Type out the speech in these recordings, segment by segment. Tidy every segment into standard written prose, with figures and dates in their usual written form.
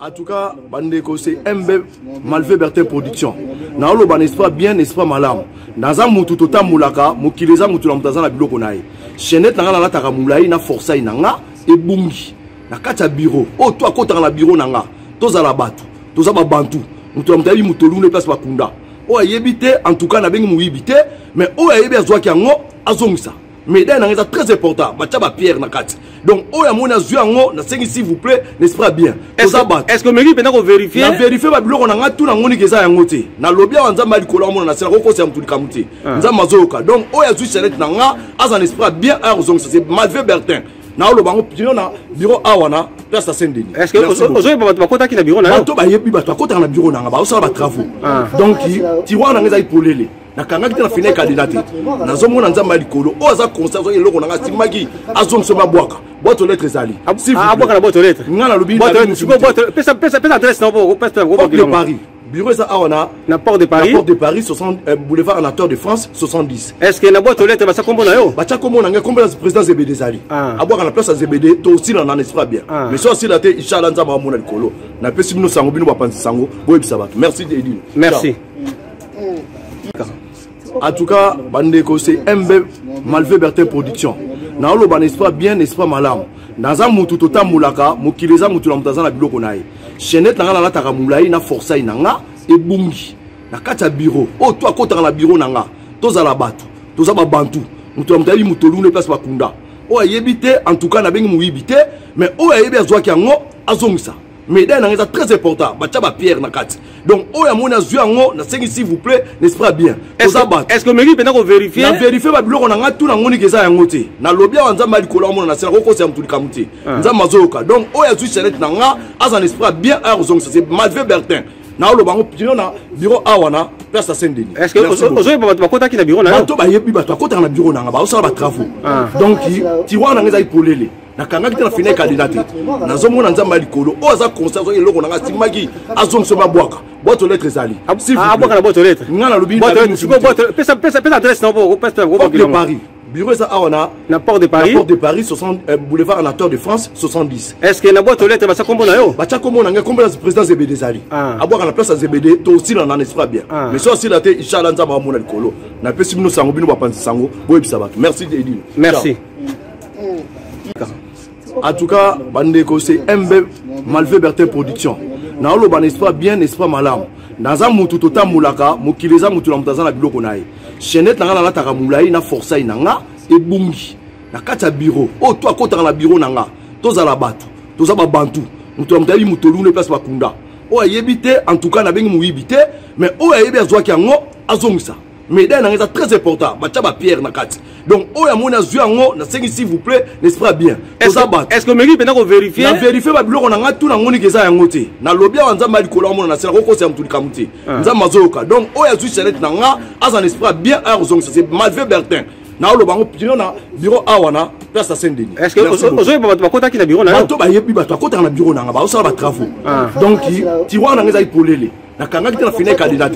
En tout cas, c'est MB Malvé Bertin Production. Na olo ba n'est pas bien, n'est pas malam. Dans un mutu tota mulaka, mukileza mutu la mutazana biloko nae. Chenette nanga na taka mulai na força inanga e bungi. Na kata bureau. Oh toi kota na bureau nanga. Toza la batu. Toza ba bantu. Mutu la mutayi mutolu ne place bakunda. Oh yebite en tout cas na bengi muibite, mais oh yebi azwa ki ango azongisa. Mais c'est très important. Pierre Nakati. Donc, s'il vous plaît, n'est-ce pas bien? Est-ce que mairie peut vérifier? On vérifie que nous avons tout le monde qui est en côté. Nous avons bien dit que nous avons tout donc, on a dit que nous avons bien c'est Malvé Bertin. Nous avons un bureau à place à Saint-Denis. Est-ce que vous avez un bureau? Donc, tu vois, nous avons na kanga kita na fine candidat na zomo na nzamba likolo o za conseil zo loko na timaki azongso mabwaka boîte aux lettres ezali abwaka na boîte aux lettres ngana lobi pesa adresse na bo pesa de Paris bureau ça awana na port de Paris 60 boulevard Anator de France 70. Est-ce que na boîte aux lettres ba sa kombo na yo ba cha kombo na kombo na président ZBD ezali abwaka na place ZBD to aussi na n'est pas bien mais so aussi la te inchallah nzamba mona likolo na pesi bino sango bino ba panzi sango boye bisaba merci Edine merci. En tout cas, c'est MB Malvé Bertin Production. Na olo ba n'est pas bien, n'est pas malam. Dans un mutu tota mulaka, mukileza mutu la mutazana biloko nae. Chenette nanga na taka mulai na força inanga e bungi. Na kata bureau. Oh toi kota na bureau nanga. Toza la batu. Toza ba bantu. Mutu la mutayi mutolu ne place bakunda. Oh yebite en tout cas na bengi muibite, mais oh yebi azwa ki ango azongisa. Mais c'est très important. Pierre Nakati. Donc, s'il vous plaît, n'est-ce pas bien? Est-ce que mairie peut vérifier? On vérifie que nous avons tout le monde qui est en côté. Nous avons bien dit que nous avons donc, on a dit que nous avons bien c'est Malvé Bertin. Nous avons un bureau à place à Saint-Denis. Est-ce que vous avez un bureau? Donc, tu vois, nous avons na kanga kita na fine candidat na zomo na nzamba likolo o za conseil zo eloko na timaki azongso mabwaka boîte aux lettres ezali abwaka na boîte aux lettres ngana lobi pesa adresse na bo pesa de Paris bureau ça awana na port de Paris 60 boulevard Anator de France 70. Est-ce que na boîte aux lettres ba sa kombo na yo ba cha kombo na kombo na président ZBD ezali abwaka na place à ZBD to aussi na n'est pas bien mais so aussi la te inchallah nzamba mona likolo na pesi bino sango bino ba panzi sango boye bisaba merci Edine merci. En tout cas, c'est MB Malvé Bertin Production. Na olo ba n'est pas bien, n'est pas malam. Dans un mutu tota mulaka, mukileza mutu la mutazana biloko nae. Chenette nanga na taka mulai na força inanga e bungi. Na kata bureau. Oh toi kota na bureau nanga. Toza la batu. Toza ba bantu. Mutu la mutayi mutolu ne place bakunda. O yebite en tout cas na bengi muibite, mais o yebi azwa ki ango azongisa. Mais c'est très important. Pierre Nakati. Donc, s'il vous plaît, n'est-ce pas bien? Est-ce que mairie peut vérifier? On vérifie que nous avons tout le monde qui est en côté. Nous avons bien dit que nous avons donc, on a dit que nous avons bien c'est Malvé Bertin. Nous avons un bureau à place à Saint-Denis. Est-ce que vous avez un bureau? Donc, tu vois, nous avons na kanga kita na fine candidat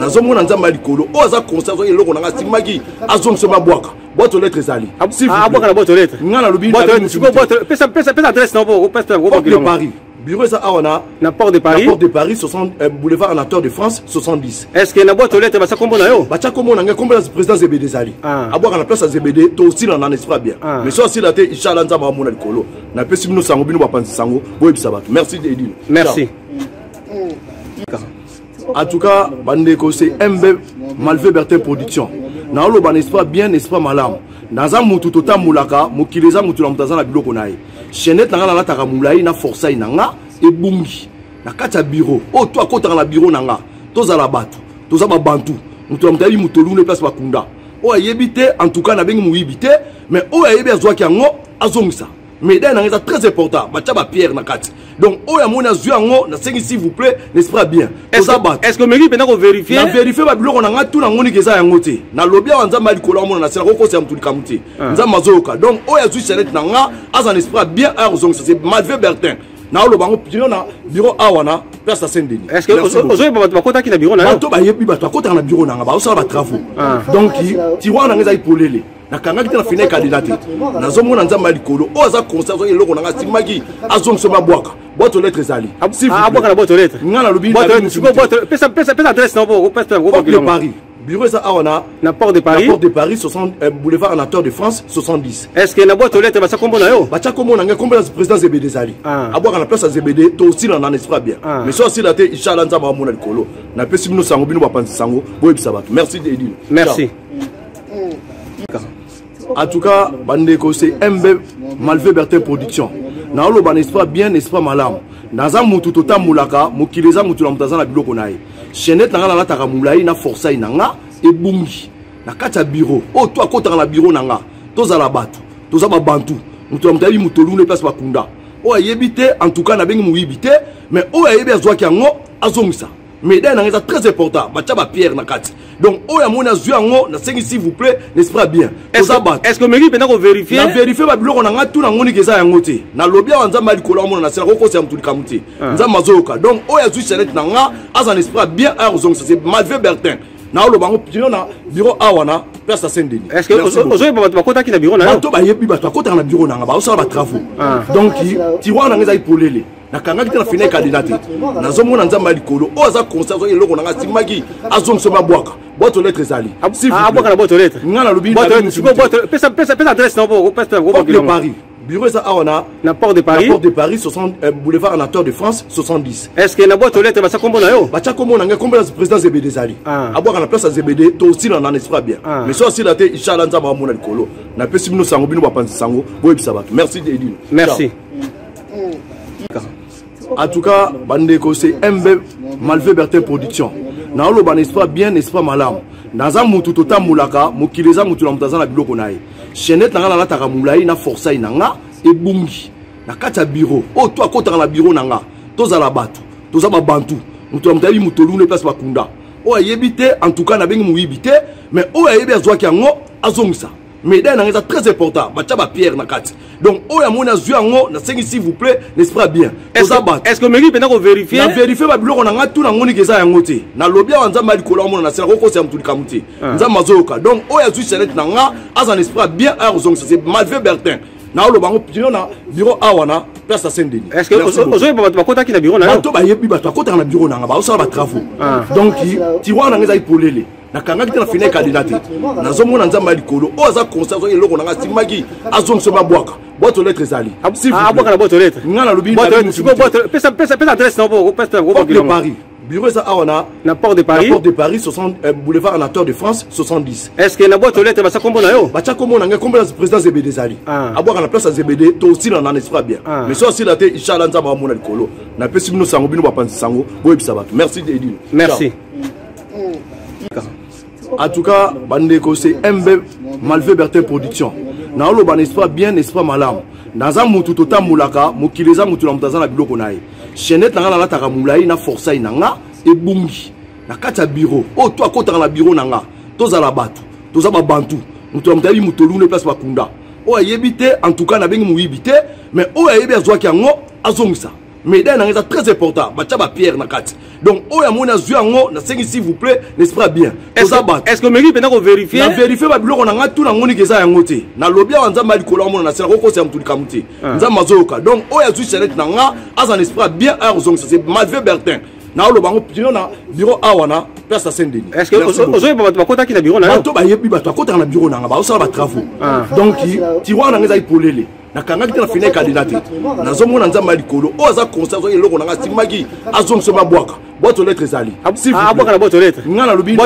na zomo na nzamba likolo o za conseil zo eloko na timaki azongso mabwaka boîte aux lettres ezali abwaka na boîte aux lettres ngana lobi pesa adresse na bo pesa de Paris bureau ça awana na port de Paris 60 boulevard Anator de France 70. Est-ce que na boîte aux lettres ba sa kombo na yo ba cha kombo na kombo na président ZBD ezali abwaka na place à ZBD to aussi na n'est pas bien mais so aussi la te inchallah nzamba mona likolo na pesi bino sango bino ba panzi sango boye bisaba merci Edine merci. En tout cas, c'est MB Malvé Bertin Production. Na olo ba n'est pas bien, n'est pas malam. Dans un mutu tota mulaka, mukileza mutu la mutazana biloko nae. Chenette nanga na taka mulai na força inanga e bungi. Na kata bureau. Oh toi kota na bureau nanga. Toza la batu. Toza ba bantu. Mutu la mutayi mutolu ne place bakunda. O yebite en tout cas na bengi muibite, mais o yebi azwa ki ango azongisa. Mais c'est très important. Pierre Nakati. Donc, s'il vous plaît, n'est-ce pas bien? Est-ce que mairie peut vérifier? On vérifie que nous avons tout le monde qui est en côté. Nous avons bien dit que nous avons donc, on a dit que nous avons bien c'est Malvé Bertin. Nous avons un bureau à place à Saint-Denis. Est-ce que vous avez un bureau? Donc, tu vois, nous avons nakangaki te na final candidat nazomona nzamba likolo o aza conseil so eloko nanga simaki azongso mabwaka boîte aux lettres ezali bwaka na boîte aux lettres ngana lobi pesa adresse na bo pesa de Paris bureau ça awana na port de Paris 60 boulevard Anator de France 70. Est-ce que na boîte aux lettres ba sa kombo na yo ba cha kombo na nga kombo na président ZBD zali abwaka na place à ZBD to aussi na esprit bien mais so aussi la te inchallah nzamba mona likolo na pesi bino sango bino ba panzi sango boyebisa bato merci Edine merci. En tout cas, bandeko c'est MB Malvé Bertin Production. Na olo ban espoir bien espoir malam. Dans un mutu tota mulaka, mukileza mutu la mutaza na biloko nae. Chenet nanga na taka mulai na força inanga e bungi. Na kata bureau. Oh toi kota na bureau nanga. Toza la batu. Toza ba bantu. Mutu la mutayi mutolu ne place bakunda. O ayebite en tout cas na bengi muibite, mais o ayebi azwa kiango azongisa. Mais là, c'est très important. Pierre Nakati. Donc, oh, ya mona zuango, na sengi s'il vous plaît, n'est-ce pas bien? Est-ce que mairie peut nous vérifier? Na vérifier ba biloko na tout na ngoni keza yango te. Na lobia wanza mali kola mona na sela ko se amtuli kamuti. Nza mazoka. Donc, oh ya zu chenet na nga, as un esprit bien à ozong c'est Malvé Bertin. Na lo bango pino na bureau awana place à Saint-Denis. Est-ce que ozoye ba kota ki na bureau na yo? Bato ba yebi ba kota na bureau na nga ba osala ba travaux. Donc, tiroir na ngeza ipolele. nakangaki te na final candidat nazomona nzamba likolo o aza conseil so eloko nanga simaki azongso mabwaka boîte aux lettres ezali bwaka na boîte aux lettres ngana lobi pesa adresse na bo pesa de Paris bureau ça awana na port de Paris 60 boulevard Anator de France 70. Est-ce que na boîte aux lettres ba sa kombo na yo ba cha kombo na kombo na président ZBD zali abwaka na place à ZBD to aussi na esprit bien mais so aussi la te inchallah nzamba mona likolo na pesi bino sango bino ba panzi sango boyebisa bato merci Edine merci. En tout cas, bandeko c'est MB Malvé Bertin Production. Na olo ban espoir bien espoir malam. Dans un mutu tota mulaka, mukileza mutu la mutaza na biloko nae. Chenet nanga na taka mulai na força inanga e bungi. Na kata bureau. Oh toi kota na bureau nanga. Toza la batu. Toza ba bantu. Mutu la mutayi mutolu ne place bakunda. O ayebite en tout cas na bengi muibite, mais o ayebi azwa kiango azongisa. Mais là, c'est très important. Pierre Nakati. Donc, oh, ya mona zuango, na sengi s'il vous plaît, n'est-ce pas bien? Est-ce que mairie peut nous vérifier? Na vérifier ba biloko na tout na ngoni keza yango te. Na lobia wanza mali kola mona na sela ko se amtuli kamuti. Nza mazoka. Donc, oh ya zu chenet na nga, as un esprit bien à ozong c'est Malvé Bertin. Na lo bango pino na bureau awana place à Saint-Denis. Est-ce que ozoye ba kota ki na bureau na yo? Bato ba yebi ba kota na bureau na nga ba osala ba travaux. Donc, tiroir na ngeza ipolele. nakangaki te na final candidat nazomona nzamba likolo o aza conseil so eloko nanga simaki azongso mabwaka boîte aux lettres ezali bwaka na boîte aux lettres ngana lobi pesa adresse na bo pesa de Paris bureau ça awana na port de Paris 60 boulevard Anator de France 70. Est-ce que na boîte aux lettres ba sa kombo na yo ba cha kombo na nga kombo na président ZBD zali abwaka na place à ZBD to aussi na esprit bien mais so aussi la te inchallah nzamba mona likolo na pesi bino sango bino ba panzi sango boyebisa bato merci Edine merci. En tout cas, bandeko c'est MB Malvé Bertin Production. Na olo ban espoir bien espoir malam. Dans un mutu tota mulaka, mukileza mutu la mutaza na biloko nae. Chenet nanga na taka mulai na força inanga e bungi. Na kata bureau. Oh toi kota na bureau nanga. Toza la batu. Toza ba bantu. Mutu la mutayi mutolu ne place bakunda. O ayebite en tout cas na bengi muibite, mais o ayebi azwa kiango azongisa. Mais là, c'est très important. Pierre Nakati. Donc, oh, ya mona zuango, na sengi s'il vous plaît, n'est-ce pas bien? Est-ce que mairie peut nous vérifier? Na vérifier ba biloko na tout na ngoni keza yango te. Na lobia wanza mali kola mona na sela ko se amtuli kamuti. Nza mazoka. Donc, oh ya zu chenet na nga, as un esprit bien à ozong c'est Malvé Bertin. Na lo bango pino na bureau awana place à Saint-Denis. Est-ce que ozoye ba kota ki na bureau na yo? Bato ba yebi ba kota na bureau na nga ba osala ba travaux. Donc, tiroir na ngeza ipolele. nakangaki te na final candidat nazomona nzamba likolo o aza conseil so eloko nanga simaki azongso mabwaka boîte aux lettres ezali bwaka na boîte aux lettres ngana lobi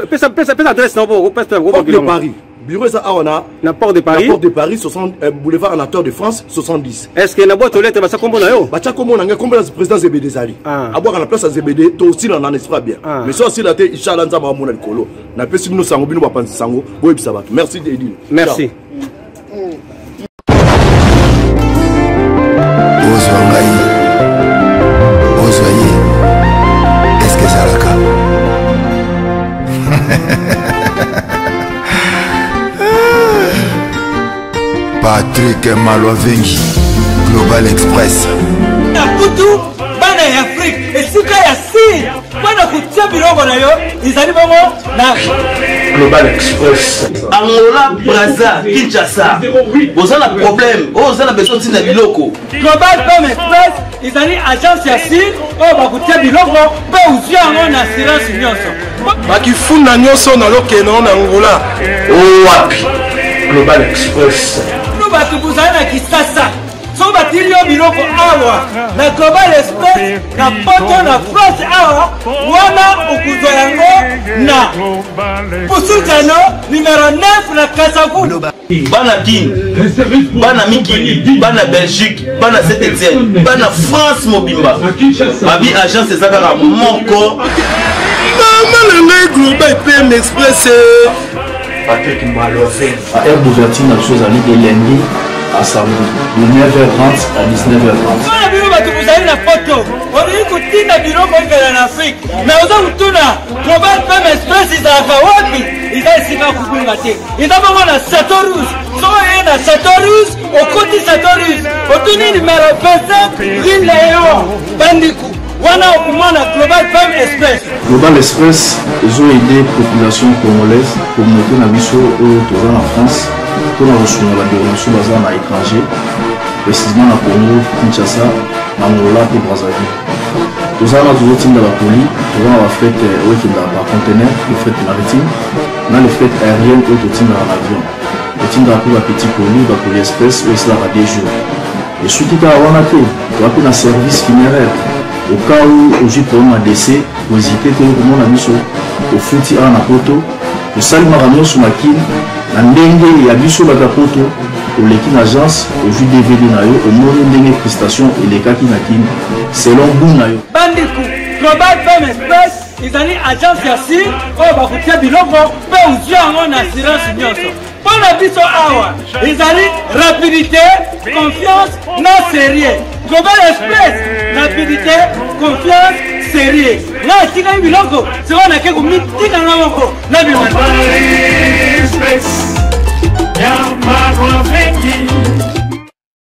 pesa adresse na bo pesa de Paris bureau ça awana na port de Paris 60 boulevard Anator de France 70. Est-ce que na boîte aux lettres ba sa kombo na yo ba cha kombo na kombo na président ZBD zali abwaka na place à ZBD to aussi na esprit bien mais so aussi la te inchallah nzamba mona likolo na pesi bino sango bino ba panzi sango boyebisa bato merci Edine merci. Est-ce que ça le cas? Patrick Malovengi, Global Express. Nakutu bana ya Afrique esika ya siri bana kutia bilongo na yo izali bongo na Global Express. Angola, Brazza, Kinshasa. Vous avez un problème. Vous avez besoin de biloko. Global Femme Express, ils ont une agence ici. Oh, bah, vous avez biloko. Peut aussi avoir une assurance nyonso. Bah, qui fout na nyonso na loke na Angola. Oh, wapi. Global Express. Nous, bah, vous avez un Kisasa. So batilio biloko awa na Global Express na poto na France awa wana okuzo yango na Busukano numéro 9 na Kasavu. Bana Guinée, Bana Mikili, Bana Belgique, Bana Saint-Etienne, Bana France Mobimba. Babi agence ezaka moko. Maman le Global PM Express. Patrick Malofé. À air d'ouverture na chose ali de lundi à samedi de 9h30 à 19h30. Voilà bino bato vous avez la photo. On dit que tina biloko en Afrique. Mais oza kutuna Global Femme Express izaka wapi? Iza sika kubunga te. Iza bongo na Satorus. So na Satorus, okoti Satorus. Otuni numéro 27 Green Léon Bandiku. Wana okumana Global Femme Express. Global Express, ils ont aidé la population congolaise, communauté na biso autour en France, pour la recevoir la déronation basée à l'étranger, précisément à Congo, Kinshasa, Angola et Brazzaville. Nous avons toujours été dans la police, nous avons fait par conteneur, le fret maritime, nous avons le fret aérien et tout dans l'avion. Nous avons fait petit colis, la police express, où c'est là 2 jours. Et surtout, nous avons fait un service funéraire. Au cas où j'ai problème à décès, vous hésitez que le monde a mis au foutu à la poto, le salut maramio sur ma kin, la ndenge et à biso la poto, au l'équipe agence, au jus DVD nayo, au monde ndenge prestation et les kaki na kin, selon vous nayo. Bandiku, Global Femme Express, ils ont une agence ici, oh bah vous avez biloko, peut aussi avoir une assurance nyonso. Pour la biso awa, ils ont rapidité, confiance, non sérieux. Global Express, rapidité, confiance, sérieux. Là, si vous avez biloko, c'est on a quelque chose,